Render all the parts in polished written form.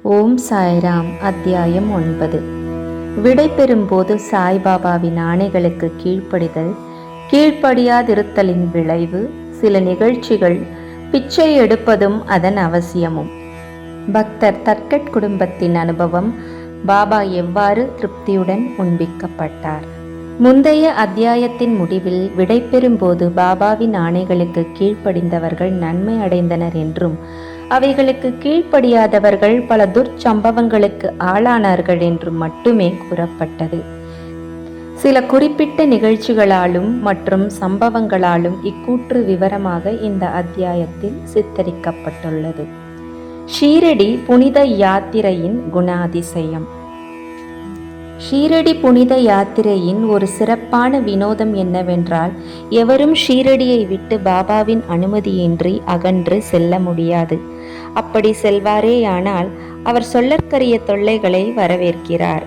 ஓம் சாய்ராம். அத்தியாயம் 9. விடை பெறும்போது சாய்பாபாவின் ஆணைகளுக்கு கீழ்ப்படிதல், கீழ்ப்படியாதிருத்தலின் விளைவு, சில நிகழ்ச்சிகள், பிச்சை எடுப்பதும் அதன் அவசியமும். பக்தர் தர்கட் குடும்பத்தின் அனுபவம், பாபா எவ்வாறு திருப்தியுடன் உண்பிக்கப்பட்டார். முந்தைய அத்தியாயத்தின் முடிவில் விடை பெறும்போது பாபாவின் ஆணைகளுக்கு கீழ்ப்படிந்தவர்கள் நன்மை அடைந்தனர் என்றும், அவைகளுக்கு கீழ்ப்படியாதவர்கள் பல துர்ச்சம்பவங்களுக்கு ஆளானார்கள் என்றும் மட்டுமே கூறப்பட்டது. சில குறிப்பிட்ட நிகழ்ச்சிகளாலும் மற்றும் சம்பவங்களாலும் இக்கூற்று விவரமாக இந்த அத்தியாயத்தில் சித்தரிக்கப்பட்டுள்ளது. ஷீரடி புனித யாத்திரையின் குணாதிசயம். ஷீரடி புனித யாத்திரையின் ஒரு சிறப்பான வினோதம் என்னவென்றால், எவரும் ஷீரடியை விட்டு பாபாவின் அனுமதியின்றி அகன்று செல்ல முடியாது. அப்படி செல்வாரேயானால் அவர் சொல்லற்கரிய தொல்லைகளை வரவேற்கிறார்.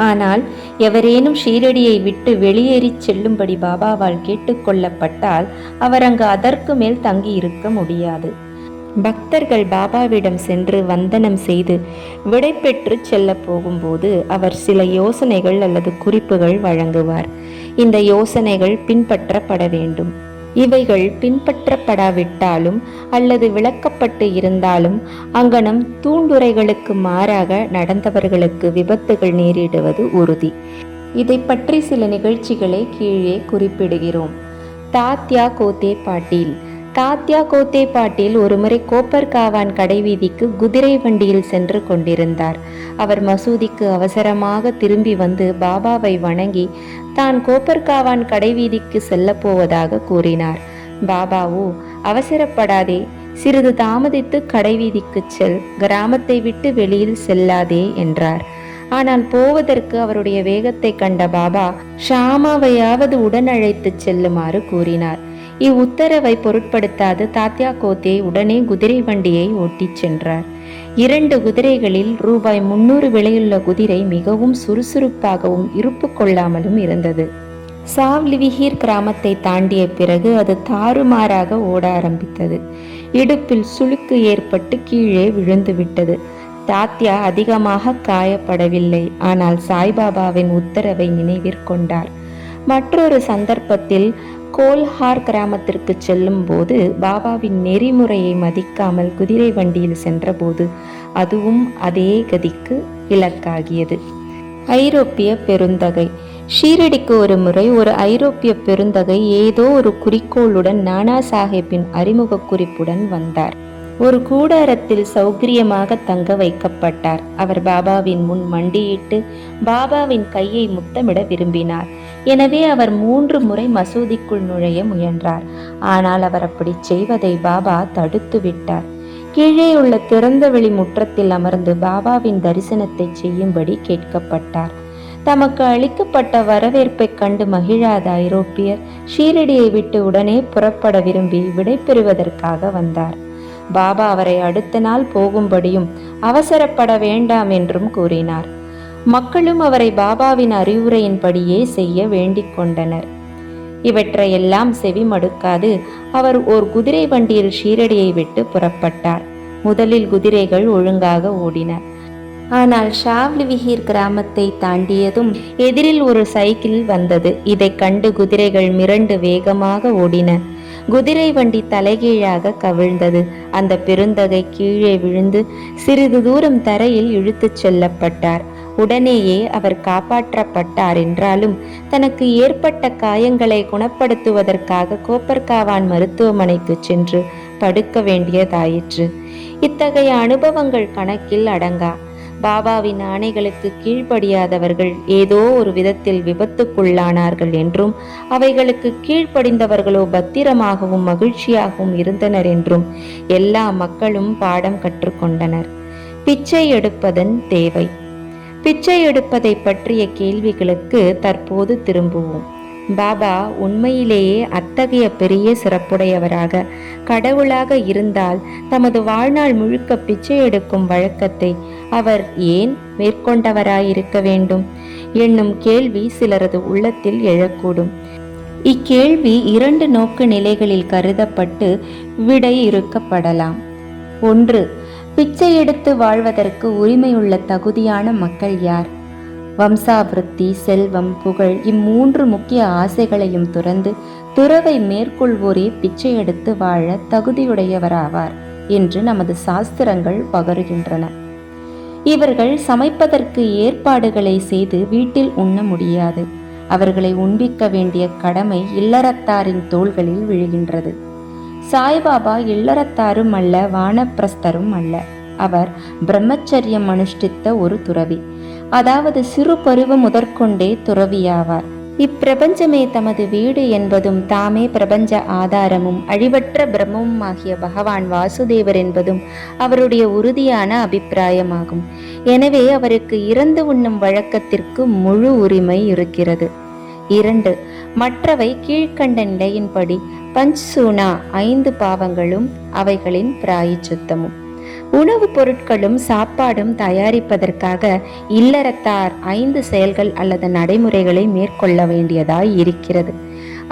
ஆனால் எவரேனும் ஷீரடியை விட்டு வெளியேறி செல்லும்படி பாபாவால் கேட்டுக்கொள்ளப்பட்டால் அவர் அங்கு அதற்கு மேல் தங்கி இருக்க முடியாது. பக்தர்கள் பாபாவிடம் சென்று வந்தனம் செய்து விடை பெற்று செல்ல போகும்போது அவர் சில யோசனைகள் அல்லது குறிப்புகள் வழங்குவார். இந்த யோசனைகள் பின்பற்றப்பட வேண்டும். இவைகள் பின்பற்றப்படாவிட்டாலும் அல்லது விளக்கப்பட்டு இருந்தாலும் அங்கனம் தூண்டுரைகளுக்கு மாறாக நடந்தவர்களுக்கு விபத்துகள் நேரிடுவது உறுதி. இதை பற்றி சில நிகழ்ச்சிகளை கீழே குறிப்பிடுகிறோம். தாத்யா கோத்தே பாட்டீல். தாத்யா கோத்தே பாட்டீல் ஒருமுறை கோப்பர்காவான் கடைவீதிக்கு குதிரை வண்டியில் சென்று கொண்டிருந்தார். அவர் மசூதிக்கு அவசரமாக திரும்பி வந்து பாபாவை வணங்கி தான் கோப்பர்காவான் கடைவீதிக்கு செல்ல போவதாக கூறினார். பாபாவோ, அவசரப்படாதே, சிறிது தாமதித்து கடைவீதிக்கு செல், கிராமத்தை விட்டு வெளியில் செல்லாதே என்றார். ஆனால் போவதற்கு அவருடைய வேகத்தை கண்ட பாபா ஷாமாவையாவது உடன் அழைத்து செல்லுமாறு கூறினார். இவ்வுத்தரவை பொருட்படுத்தாது தாத்யா கோத்தே உடனே குதிரை வண்டியை ஓட்டிச் சென்றார். 2 குதிரைகளில் ரூபாய் 300 விலையுள்ள குதிரை மிகவும் சுறுசுறுப்பாகவும் இருப்பு கொள்ளாமலும் இருந்தது. சாவ்லிவிஹீர் கிராமத்தை தாண்டிய பிறகு அது தாறுமாறாக ஓட ஆரம்பித்தது. இடுப்பில் சுளுக்கு ஏற்பட்டு கீழே விழுந்து விட்டது. தாத்யா அதிகமாக காயப்படவில்லை. ஆனால் சாய்பாபாவின் உத்தரவை நினைவிற்கொண்டார். மற்றொரு சந்தர்ப்பத்தில் கோல்ஹார் கிராமத்திற்கு செல்லும் போது பாபாவின் நெறிமுறையை மதிக்காமல் குதிரை வண்டியில் சென்றபோது அதுவும் அதே கதிக்கு இலக்காகியது. ஐரோப்பிய பெருந்தகை. ஷீரடிக்கு ஒரு முறை ஒரு ஐரோப்பிய பெருந்தகை ஏதோ ஒரு குறிக்கோளுடன் நானா சாஹேப்பின் அறிமுக குறிப்புடன் வந்தார். ஒரு கூடாரத்தில் சௌகரியமாக தங்க வைக்கப்பட்டார். அவர் பாபாவின் முன் மண்டியிட்டு பாபாவின் கையை முத்தமிட விரும்பினார். எனவே அவர் 3 முறை மசூதிக்குள் நுழைய முயன்றார். ஆனால் அவர் அப்படி செய்வதை பாபா தடுத்து விட்டார். கீழே உள்ள திறந்த வெளி முற்றத்தில் அமர்ந்து பாபாவின் தரிசனத்தை செய்யும்படி கேட்கப்பட்டார். தமக்கு அளிக்கப்பட்ட வரவேற்பை கண்டு மகிழாத ஐரோப்பியர் ஷீரடியை விட்டு உடனே புறப்பட விரும்பி விடை பெறுவதற்காக வந்தார். பாபா அவரை அடுத்த நாள் போகும்படியும் அவசரப்பட வேண்டாம் என்றும் கூறினார். மக்களும் அவரை பாபாவின் அறிவுரையின்படியே செய்ய வேண்டிக் கொண்டனர். இவற்றையெல்லாம் செவி மடுக்காது அவர் ஓர் குதிரை வண்டியில் ஷீரடியை விட்டு புறப்பட்டார். முதலில் குதிரைகள் ஒழுங்காக ஓடின. ஆனால் ஷாவ்லிவிஹீர் கிராமத்தை தாண்டியதும் எதிரில் ஒரு சைக்கிள் வந்தது. இதை கண்டு குதிரைகள் மிரண்டு வேகமாக ஓடின. குதிரை வண்டி தலைகீழாக கவிழ்ந்தது. அந்த பெருந்தகை கீழே விழுந்து சிறிது தூரம் தரையில் இழுத்துச் செல்லப்பட்டார். உடனேயே அவர் காப்பாற்றப்பட்டார். என்றாலும் தனக்கு ஏற்பட்ட காயங்களை குணப்படுத்துவதற்காக கோப்பர்காவான் மருத்துவமனைக்கு சென்று படுக்க வேண்டியதாயிற்று. இத்தகைய அனுபவங்கள் கணக்கில் அடங்கா. பாபாவின் ஆணைகளுக்கு கீழ்ப்படியாதவர்கள் ஏதோ ஒரு விதத்தில் விபத்துக்குள்ளானார்கள் என்றும், அவைகளுக்கு கீழ்ப்படிந்தவர்களோ பத்திரமாகவும் மகிழ்ச்சியாகவும் இருந்தனர் என்றும் எல்லா மக்களும் பாடம் கற்றுக்கொண்டனர். பிச்சை எடுப்பதன் தேவை. பிச்சை எடுப்பதை பற்றிய கேள்விகளுக்கு தற்போது திரும்புவோம். பாபா உண்மையிலேயே அத்தகைய பெரிய சிறப்புடையவராக கடவுளாக இருந்தால் தமது வாழ்நாள் முழுக்க பிச்சை எடுக்கும் வழக்கத்தை அவர் ஏன் மேற்கொண்டவராயிருக்க வேண்டும் என்னும் கேள்வி சிலரது உள்ளத்தில் எழக்கூடும். இக்கேள்வி 2 நோக்கு நிலைகளில் கருதப்பட்டு விடை இருக்கப்படலாம். 1. பிச்சை எடுத்து வாழ்வதற்கு உரிமையுள்ள தகுதியான மக்கள் யார்? வம்சாவிருத்தி, செல்வம், புகழ் இம்மூன்று முக்கிய ஆசைகளையும் துறந்து துறவை மேற்கொள்வோரே பிச்சை எடுத்து வாழ தகுதியுடையவராவார் என்று நமது சாஸ்திரங்கள் பகருகின்றன. இவர்கள் சமைப்பதற்கு ஏற்பாடுகளை செய்து வீட்டில் உண்ண முடியாது. அவர்களை உண்பிக்க வேண்டிய கடமை இல்லறத்தாரின் தோள்களில் விழுகின்றது. சாய்பாபா இல்லறத்தாரும் அல்ல, வானப்பிரஸ்தரும் அல்ல. அவர் பிரம்மச்சரியம் அனுஷ்டித்த ஒரு துறவி, அதாவது சிறு பருவம் முதற்கொண்டே துறவியாவார். இப்பிரபஞ்சமே தமது வீடு என்பதும் தாமே பிரபஞ்ச ஆதாரமும் அழிவற்ற பிரம்மமும் ஆகிய பகவான் வாசுதேவர் என்பதும் அவருடைய உறுதியான அபிப்பிராயமாகும். எனவே அவருக்கு இறந்து உண்ணும் வழக்கத்திற்கு முழு உரிமை இருக்கிறது. 2. மற்றவை கீழ்கண்ட நிலையின்படி பஞ்ச்சூனா 5 பாவங்களும் அவைகளின் பிராயச்சித்தமும். உணவுப் பொருட்களும் சாப்பாடும் தயாரிப்பதற்காக இல்லறத்தார் 5 செயல்கள் அல்லது நடைமுறைகளை மேற்கொள்ள வேண்டியதாய் இருக்கிறது.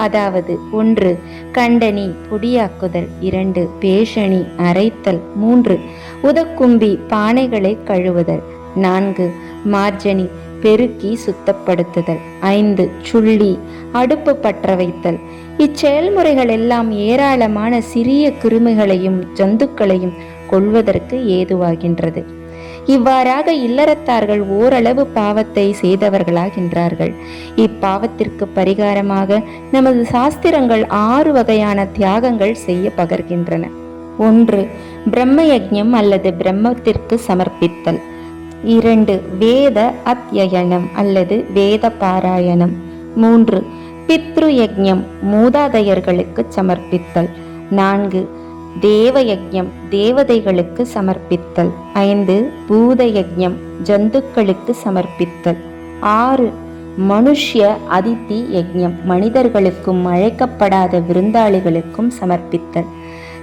அதாவது 1. கண்டனி பொடியாக்குதல், 2. பேஷணி அரைத்தல், 3. உதக்கும்பி பானைகளை கழுவுதல், 4. மார்ஜனி பெருக்கி சுத்தப்படுத்துதல், 5. சுள்ளி அடுப்பு பற்ற வைத்தல். இச்செயல்முறைகள் எல்லாம் ஏராளமான சிறிய கிருமிகளையும் ஜந்துக்களையும் கொள்வதற்கு ஏதுவாகின்றது. இவ்வாறாக இல்லறத்தார்கள் ஓரளவு பாவத்தை செய்தவர்களாகின்றார்கள். இப்பாவத்திற்கு பரிகாரமாக நமது சாஸ்திரங்கள் 6 வகையான தியாகங்கள் செய்ய பகர்கின்றன. 1. பிரம்ம யஜ்ஞம் அல்லது பிரம்மத்திற்கு சமர்ப்பித்தல். 2. வேத அத்யயனம் அல்லது வேத பாராயணம். 3. பித்ரு யஜ்ஞம் மூதாதையர்களுக்கு சமர்ப்பித்தல். 4. தேவ யஜ்ஞம் தேவதைகளுக்கு சமர்ப்பித்தல். 5. பூத யஜ்ஞம் ஜந்துக்களுக்கு சமர்ப்பித்தல். 6. மனுஷ்ய அதித்தி யஜ்ஞம் மனிதர்களுக்கும் அழைக்கப்படாத விருந்தாளிகளுக்கும் சமர்ப்பித்தல்.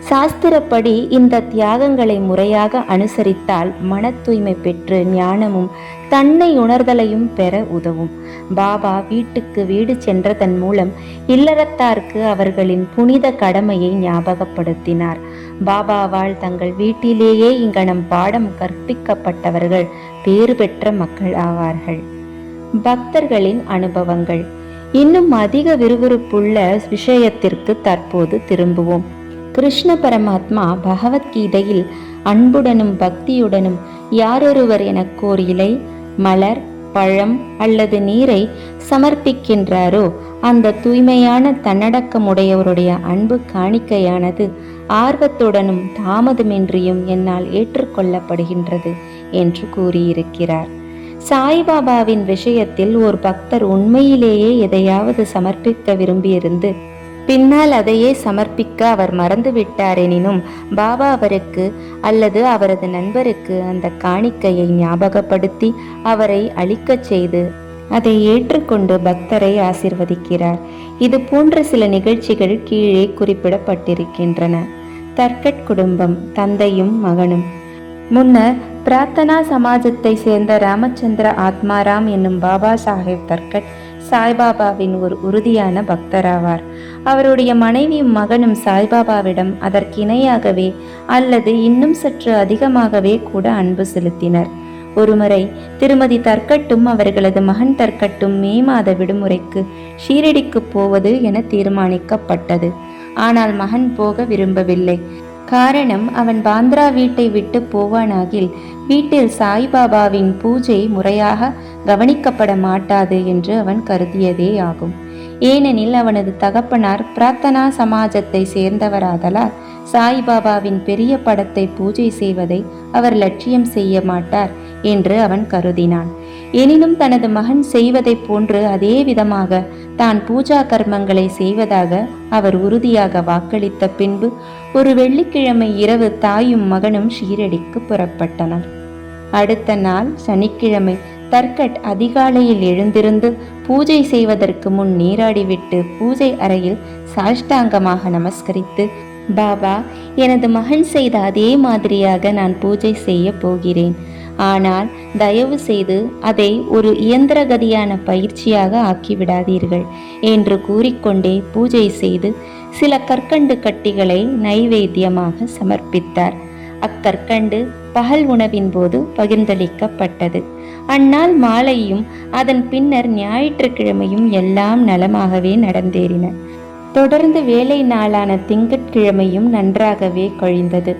சாஸ்திரப்படி இந்த தியாகங்களை முறையாக அனுசரித்தால் மன தூய்மை பெற்று ஞானமும் தன்னை உணர்தலையும் பெற உதவும். பாபா வீட்டுக்கு வீடு சென்றதன் மூலம் இல்லறத்தாருக்கு அவர்களின் புனித கடமையை ஞாபகப்படுத்தினார். பாபாவால் தங்கள் வீட்டிலேயே இங்கனம் பாடம் கற்பிக்கப்பட்டவர்கள் பேறு பெற்ற மக்கள் ஆவார்கள். பக்தர்களின் அனுபவங்கள். இன்னும் அதிக விறுவிறுப்புள்ள விஷயத்திற்கு தற்போது திரும்புவோம். கிருஷ்ண பரமாத்மா பகவத்கீதையில் அன்புடனும் பக்தியுடனும் யாரொருவர் எனக்கோர் இலை, மலர், பழம் அல்லது நீரை சமர்ப்பிக்கின்றாரோ அந்த தூய்மையான தன்னடக்கமுடையவருடைய அன்பு காணிக்கையானது ஆர்வத்துடனும் தாமதமின்றியும் என்னால் ஏற்றுக்கொள்ளப்படுகின்றது என்று கூறியிருக்கிறார். சாய்பாபாவின் விஷயத்தில் ஒரு பக்தர் உண்மையிலேயே எதையாவது சமர்ப்பிக்க விரும்பியிருந்து பின்னால் அதையே சமர்ப்பிக்க அவர் மறந்துவிட்டார் எனினும் பாபா அவருக்கு அல்லது அவரது நண்பருக்கு அந்த காணிக்கையை ஞாபகப்படுத்தி அவரை அளிக்கச் செய்து அதை ஏற்றுக்கொண்டு பக்தரை ஆசிர்வதிக்கிறார். இது போன்ற சில நிகழ்ச்சிகள் கீழே குறிப்பிடப்பட்டிருக்கின்றன. தர்கட் குடும்பம், தந்தையும் மகனும். முன்னர் பிரார்த்தனா சமாஜத்தை சேர்ந்த ராமச்சந்திர ஆத்மாராம் என்னும் பாபா சாஹேப் தர்கட் சாய்பாபாவின் ஒரு உறுதியான பக்தராவார். அவருடைய மனைவியும் மகனும் சாய்பாபாவிடம் அதற்கிணையாகவே அல்லது இன்னும் சற்று அதிகமாகவே கூட அன்பு செலுத்தினர். ஒருமுறை திருமதி தர்கட்டும் அவர்களது மகன் தர்கட்டும் மே மாத விடுமுறைக்கு ஷீரடிக்கு போவது என தீர்மானிக்கப்பட்டது. ஆனால் மகன் போக விரும்பவில்லை. காரணம், அவன் பாந்திரா வீட்டை விட்டு போவானாகில் வீட்டில் சாய்பாபாவின் பூஜை முறையாக கவனிக்கப்பட மாட்டாது என்று அவன் கருதியதே ஆகும். ஏனெனில் அவனது தகப்பனார் பிரார்த்தனா சமாஜத்தை சேர்ந்தவராதலால் சாய்பாபாவின் பெரிய படத்தை பூஜை செய்வதை அவர் லட்சியம் செய்ய மாட்டார் என்று அவன் கருதினான். எனினும் தனது மகன் செய்வதை போன்று அதே விதமாக தான் பூஜா கர்மங்களை செய்வதாக அவர் உறுதியாக வாக்களித்த பின்பு ஒரு வெள்ளிக்கிழமை இரவு தாயும் மகனும் ஷீரடிக்கு புறப்பட்டனர். அடுத்த நாள் சனிக்கிழமை தர்கட் அதிகாலையில் எழுந்திருந்து பூஜை செய்வதற்கு முன் நீராடிவிட்டு பூஜை அறையில் சாஷ்டாங்கமாக நமஸ்கரித்து, பாபா, எனது மகன் செய்த அதே மாதிரியாக நான் பூஜை செய்ய போகிறேன். ஆனால் தயவு செய்து அதை ஒரு இயந்திரகதியான பயிற்சியாக ஆக்கிவிடாதீர்கள் என்று கூறிக்கொண்டே பூஜை செய்து சில கற்கண்டு கட்டிகளை நைவேத்தியமாக சமர்ப்பித்தார். அக்கற்கண்டு பகல் உணவின் போது பகிர்ந்தளிக்கப்பட்டது. அந்நாள் மாலையும் அதன் பின்னர் ஞாயிற்றுக்கிழமையும் எல்லாம் நலமாகவே நடந்தேறின. தொடர்ந்து வேலை நாளான திங்கட்கிழமையும் நன்றாகவே கழிந்தது.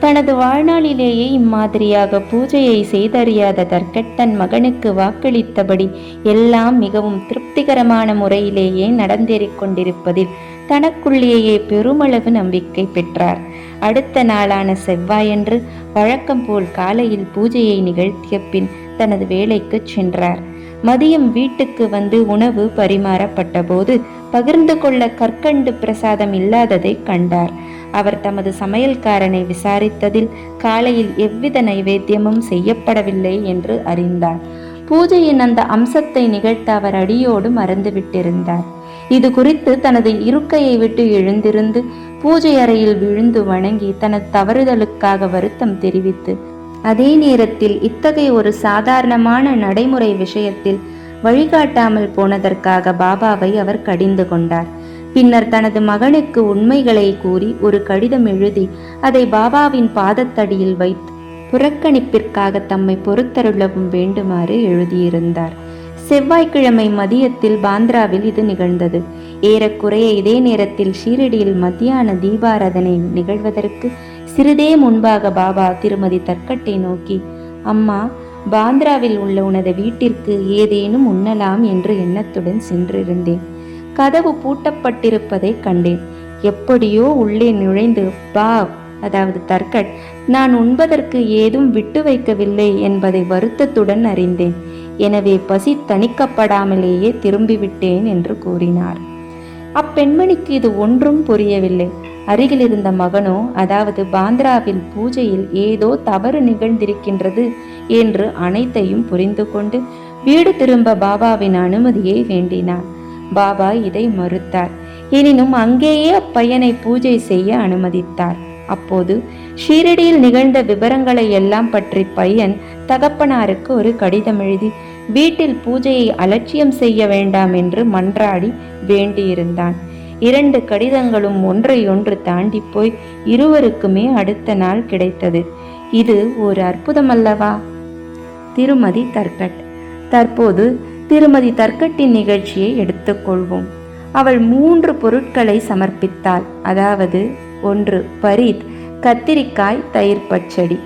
தனது வாழ்நாளிலேயே இம்மாதிரியாக பூஜையை செய்தறியாத தர்கட் தன் மகனுக்கு வாக்களித்தபடி எல்லாம் மிகவும் திருப்திகரமான முறையிலேயே நடந்தேறிக் கொண்டிருப்பதில் தனக்குள்ளேயே பெருமளவு நம்பிக்கை பெற்றார். அடுத்த நாளான செவ்வாயன்று வழக்கம் போல் காலையில் பூஜையை நிகழ்த்திய பின் தனது வேலைக்கு சென்றார். மதியம் வீட்டுக்கு வந்து உணவு பரிமாறப்பட்ட போது பகிர்ந்து கொள்ள கற்கண்டு பிரசாதம் இல்லாததை கண்டார். அவர் தமது சமையல்காரனை விசாரித்ததில் காலையில் எவ்வித நைவேத்தியமும் செய்யப்படவில்லை என்று அறிந்தார். பூஜையின் அந்த அம்சத்தை நிகழ்த்த அவர் அடியோடு மறந்துவிட்டிருந்தார். இது குறித்து தனது இருக்கையை விட்டு எழுந்திருந்து பூஜை அறையில் விழுந்து வணங்கி தனது தவறுதலுக்காக வருத்தம் தெரிவித்து, அதே நேரத்தில் இத்தகைய ஒரு சாதாரணமான நடைமுறை விஷயத்தில் வழிகாட்டாமல் போனதற்காக பாபாவை அவர் கடிந்து கொண்டார். பின்னர் தனது மகனுக்கு உண்மைகளை கூறி ஒரு கடிதம் எழுதி அதை பாபாவின் பாதத்தடியில் வைத்து புறக்கணிப்பிற்காக தம்மை பொறுத்தருளவும் வேண்டுமாறு எழுதியிருந்தார். செவ்வாய்க்கிழமை மதியத்தில் பாந்திராவில் இது நிகழ்ந்தது. ஏறக்குறைய இதே நேரத்தில் ஷீரடியில் மத்தியான தீபாராதனை நிகழ்வதற்கு சிறிதே முன்பாக பாபா திருமதி தர்கட்டை நோக்கி, அம்மா, பாந்திராவில் உள்ள உனது வீட்டிற்கு ஏதேனும் உண்ணலாம் என்று எண்ணத்துடன் சென்றிருந்தேன். கதவு பூட்டப்பட்டிருப்பதை கண்டேன். எப்படியோ உள்ளே நுழைந்து அதாவது தர்கட் நான் உண்பதற்கு ஏதும் விட்டு வைக்கவில்லை என்பதை வருத்தத்துடன் அறிந்தேன். எனவே பசி தணிக்கப்படாமலேயே திரும்பிவிட்டேன் என்று கூறினார். அப்பெண்மணிக்கு இது ஒன்றும் புரியவில்லை. அருகில் இருந்த மகனோ, அதாவது பாந்திராவில் பூஜையில் ஏதோ தவறு நிகழ்ந்திருக்கின்றது என்று அனைத்தையும் புரிந்து கொண்டு வீடு திரும்ப பாபாவின் அனுமதியை வேண்டினார். பாபா இதை மறுத்தார். எனினும் அங்கேயே அப்பையனை பூஜை செய்ய அனுமதித்தார். அப்போது ஷீரடியில் நிகழ்ந்த விவரங்களை எல்லாம் பற்றி பையன் தகப்பனாருக்கு ஒரு கடிதம் எழுதி வீட்டில் பூஜையை அலட்சியம் செய்ய வேண்டாம் என்று மன்றாடி வேண்டியிருந்தான். 2 கடிதங்களும் ஒன்றையொன்று தாண்டி போய் இருவருக்குமே அடுத்த நாள் கிடைத்தது. இது ஒரு அற்புதமல்லவா? திருமதி தர்கட். தற்போது திருமதி தர்கட்டின் நிகழ்ச்சியை எடுத்துக்கொள்வோம். அவள் 3 பொருட்களை சமர்ப்பித்தாள். அதாவது 1 பரீத் கத்திரிக்காய் தயிர் பச்சடி,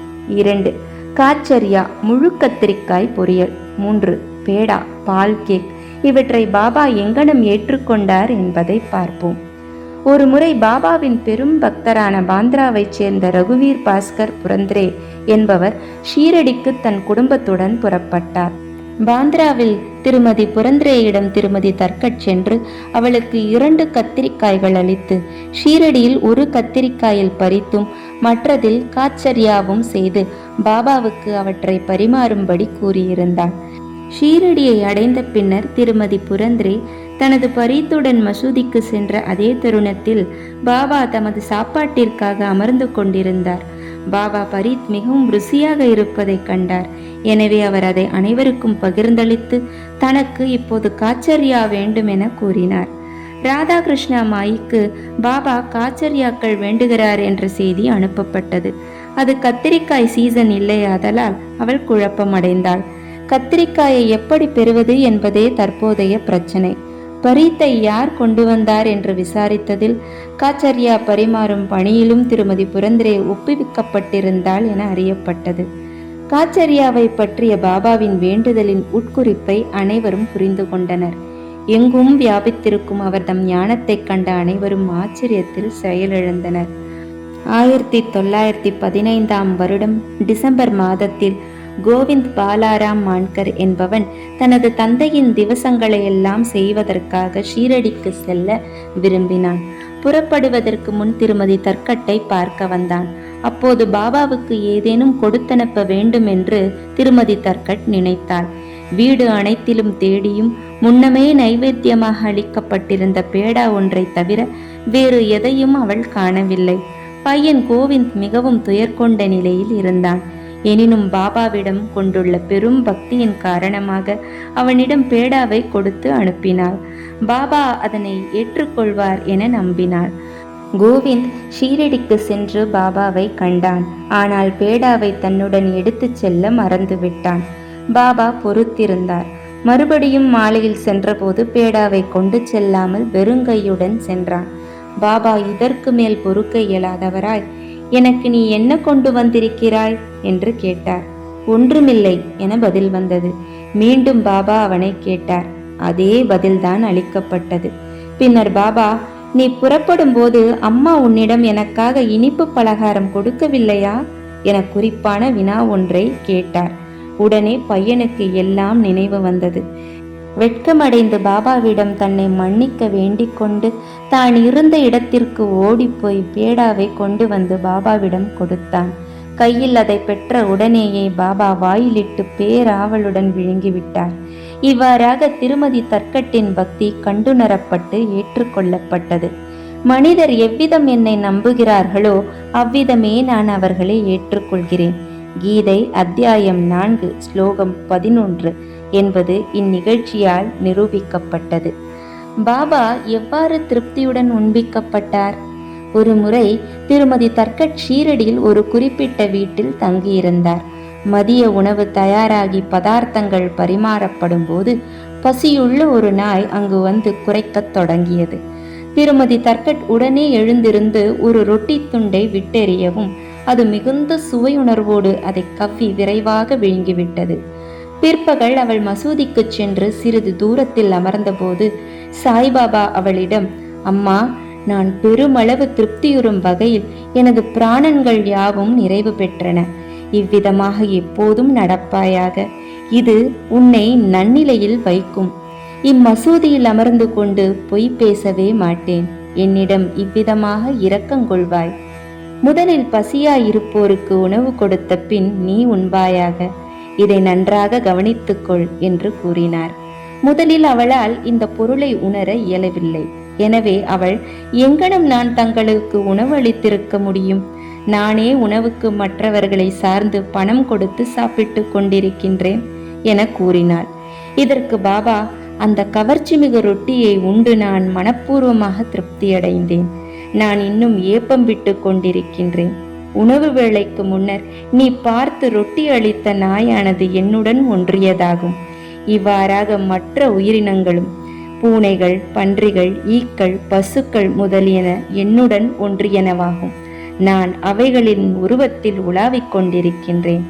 2 காச்சரியா முழு கத்திரிக்காய் பொரியல், 3 பேடா பால் கேக். இவற்றை பாபா எங்கனம் ஏற்றுக்கொண்டார் என்பதை பார்ப்போம். ஒரு முறை பாபாவின் பெரும் பக்தரான பாந்திராவைச் சேர்ந்த ரகுவீர் பாஸ்கர் புரந்திரே என்பவர் ஷீரடிக்கு தன் குடும்பத்துடன் புறப்பட்டார். பாந்திராவில் திருமதி புரந்திரேயிடம் திருமதி தர்கட் சென்று அவளுக்கு 2 கத்திரிக்காய்கள் அளித்து ஷீரடியில் 1 கத்திரிக்காயில் பறித்தும் மற்றதில் காச்சரியாவும் செய்து பாபாவுக்கு அவற்றை பரிமாறும்படி கூறியிருந்தாள். ஷீரடியை அடைந்த பின்னர் திருமதி புரந்திரே தனது பரீத்துடன் மசூதிக்கு சென்ற அதே தருணத்தில் பாபா தமது சாப்பாட்டிற்காக அமர்ந்து கொண்டிருந்தார். பாபா பரீத் மிகவும் ருசியாக இருப்பதை கண்டார். எனவே அவர் அதை அனைவருக்கும் பகிர்ந்தளித்து தனக்கு இப்போது காச்சரியா வேண்டும் என கூறினார். ராதாகிருஷ்ணா மாயிக்கு பாபா காச்சரியாக்கள் வேண்டுகிறார் என்ற செய்தி அனுப்பப்பட்டது. அது கத்திரிக்காய் சீசன் இல்லையாதலால் அவள் குழப்பமடைந்தாள். கத்திரிக்காயை எப்படி பெறுவது என்பதே தற்போதைய பிரச்சனை. பரீத்தை யார் கொண்டு வந்தார் என்று விசாரித்ததில் காச்சரியா பரிமாறும் பணியிலும் திருமதி புரந்திரே ஒப்புவிக்கப்பட்டிருந்தாள் என அறியப்பட்டது. காச்சரியாவை பற்றிய பாபாவின் வேண்டுதலின் உட்குறிப்பை அனைவரும் புரிந்து கொண்டனர். எங்கும் வியாபித்திருக்கும் அவர் தம் ஞானத்தை கண்ட அனைவரும் ஆச்சரியத்தில் செயலிழந்தனர். 1915ஆம் வருடம் டிசம்பர் மாதத்தில் கோவிந்த் பாலாராம் மான்கர் என்பவன் தனது தந்தையின் திவசங்களை எல்லாம் செய்வதற்காக ஷீரடிக்கு செல்ல விரும்பினான். புறப்படுவதற்கு முன் திருமதி தர்கட்டை பார்க்க வந்தான். அப்போது பாபாவுக்கு ஏதேனும் கொடுத்தனுப்ப வேண்டும் என்று திருமதி தர்கட் நினைத்தாள். வீடு அனைத்திலும் தேடியும் முன்னமே நைவேத்தியமாக அளிக்கப்பட்டிருந்த பேடா ஒன்றை தவிர வேறு எதையும் அவள் காணவில்லை. பையன் கோவிந்த் மிகவும் துயர் கொண்ட நிலையில் இருந்தான். எனினும் பாபாவிடம் கொண்டுள்ள பெரும் பக்தியின் காரணமாக அவனிடம் பேடாவை கொடுத்து அனுப்பினாள். பாபா அதனை ஏற்றுக்கொள்வார் என நம்பினாள். கோவிந்த் ஷீரடிக்கு சென்று பாபாவை கண்டான். ஆனால் பேடாவை தன்னுடன் எடுத்துச் செல்ல மறந்துவிட்டான். பாபா பொறுத்திருந்தார். மறுபடியும் மாலையில் சென்றபோது பேடாவை கொண்டு செல்லாமல் வெறுங்கையுடன் சென்றான். பாபா இதற்கு மேல் பொறுக்க இயலாதவராய், எனக்கு நீ என்ன கொண்டு வந்திருக்கிறாய் என்று கேட்டார். ஒன்றுமில்லை என பதில் வந்தது. மீண்டும் பாபா அவனை கேட்டார். அதே பதில்தான் அளிக்கப்பட்டது. பின்னர் பாபா, நீ புறப்படும் போது அம்மா உன்னிடம் எனக்காக இனிப்பு பலகாரம் கொடுக்கவில்லையா என குறிப்பான வினா ஒன்றை கேட்டார். உடனே பையனுக்கு எல்லாம் நினைவு வந்தது. வெட்கமடைந்து பாபாவிடம் தன்னை மன்னிக்க வேண்டிக் கொண்டு தான் இருந்த இடத்திற்கு ஓடிப்போய் பேடாவை கொண்டு வந்து பாபாவிடம் கொடுத்தான். கையில் அதை பெற்ற உடனேயே பாபா வாயிலிட்டு பேராவலுடன் விழுங்கிவிட்டார். இவ்வாறாக திருமதி தர்கட்டின் பக்தி கண்டுணரப்பட்டு ஏற்றுக்கொள்ளப்பட்டது. மனிதர் எவ்விதம் என்னை நம்புகிறார்களோ அவ்விதமே நான் அவர்களை ஏற்றுக்கொள்கிறேன். கீதை அத்தியாயம் 4 ஸ்லோகம் 11 என்பது இந்நிகழ்ச்சியால் நிரூபிக்கப்பட்டது. பாபா எவ்வாறு திருப்தியுடன் உண்பிக்கப்பட்டார்? ஒரு முறை திருமதி தர்கட் ஷீரடியில் ஒரு குறிப்பிட்ட வீட்டில் தங்கியிருந்தார். மதிய உணவு தயாராகி பதார்த்தங்கள் பரிமாறப்படும் போது பசியுள்ள ஒரு நாய் அங்கு வந்து குரைக்கத் தொடங்கியது. திருமதி தர்கட் உடனே எழுந்திருந்து ஒரு ரொட்டி துண்டை விட்டெறியவும் அது மிகுந்த சுவையுணர்வோடு அதை கவ்வி விரைவாக விழுங்கிவிட்டது. பிற்பகல் அவள் மசூதிக்கு சென்று சிறிது தூரத்தில் அமர்ந்தபோது சாய்பாபா அவளிடம், அம்மா, நான் பெருமளவு திருப்தியுறும் வகையில் எனது பிராணன்கள் யாவும் நிறைவு பெற்றன. இவ்விதமாக எப்போதும் நடப்பாயாக. இது உன்னை நன்னிலையில் வைக்கும். இம்மசூதியில் அமர்ந்து கொண்டு பொய் பேசவே மாட்டேன். என்னிடம் இவ்விதமாக இரக்கங்கொள்வாய். முதலில் பசியாயிருப்போருக்கு உணவு கொடுத்த பின் நீ உண்பாயாக. இதை நன்றாக கவனித்துக்கொள் என்று கூறினார். முதலில் அவளால் இந்த பொருளை உணர இயலவில்லை. எனவே அவள், எங்கனம் நான் தங்களுக்கு உணவு அளித்திருக்க முடியும்? நானே உணவுக்கு மற்றவர்களை சார்ந்து பணம் கொடுத்து சாப்பிட்டு கொண்டிருக்கின்றேன் என கூறினாள். இதற்கு பாபா, அந்த கவர்ச்சிமிகு ரொட்டியை உண்டு நான் மனப்பூர்வமாக திருப்தியடைந்தேன். நான் இன்னும் ஏப்பம் விட்டு கொண்டிருக்கின்றேன். உணவு வேளைக்கு முன்னர் நீ பார்த்து ரொட்டி அளித்த நாயானது என்னுடன் ஒன்றியதாகும். இவ்வாறாக மற்ற உயிரினங்களும், பூனைகள், பன்றிகள், ஈக்கள், பசுக்கள் முதலியன என்னுடன் ஒன்றியனவாகும். நான் அவைகளின் உருவத்தில் உலாவிக் கொண்டிருக்கின்றேன்.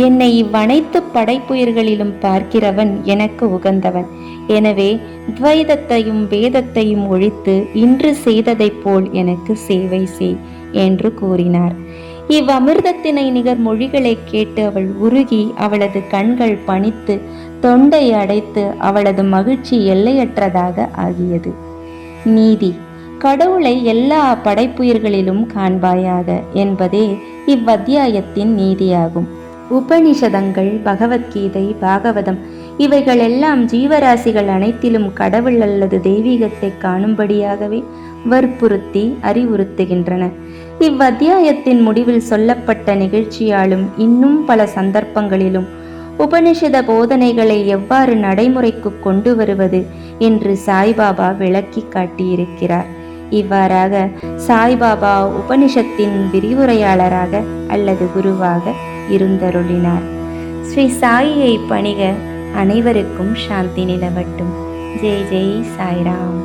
என்னை இவ்வனைத்து படைப்புயிர்களிலும் பார்க்கிறவன் எனக்கு உகந்தவன். எனவே துவைதத்தையும் வேதத்தையும் ஒழித்து இன்று செய்ததைப் போல் எனக்கு சேவை செய் என்று கூறினார். இவ்வமிர்தத்தினை நிகர் மொழிகளை கேட்டு அவள் உருகி அவளது கண்கள் பனித்து தொண்டை அடைத்து அவளது மகிழ்ச்சி எல்லையற்றதாக ஆகியது. நீதி: கடவுளை எல்லா படைப்புயிர்களிலும் காண்பாயாக என்பதே இவ்வத்தியாயத்தின் நீதியாகும். உபனிஷதங்கள், பகவத்கீதை, பாகவதம் இவைகளெல்லாம் ஜீவராசிகள் அனைத்திலும் கடவுள் அல்லது தெய்வீகத்தை காணும்படியாகவே வற்புறுத்தி அறிவுறுத்துகின்றன. இவ்வத்தியாயத்தின் முடிவில் சொல்லப்பட்ட நிகழ்ச்சியாலும் இன்னும் பல சந்தர்ப்பங்களிலும் உபனிஷத போதனைகளை எவ்வாறு நடைமுறைக்கு கொண்டு வருவது என்று சாய்பாபா விளக்கி காட்டியிருக்கிறார். இவ்வாறாக சாய்பாபா உபனிஷத்தின் விரிவுரையாளராக அல்லது குருவாக இருந்தருளினார். ஸ்ரீ சாயியை பணிக. அனைவருக்கும் சாந்தி நிலவட்டும். ஜெய் ஜெய் சாய்ராம்.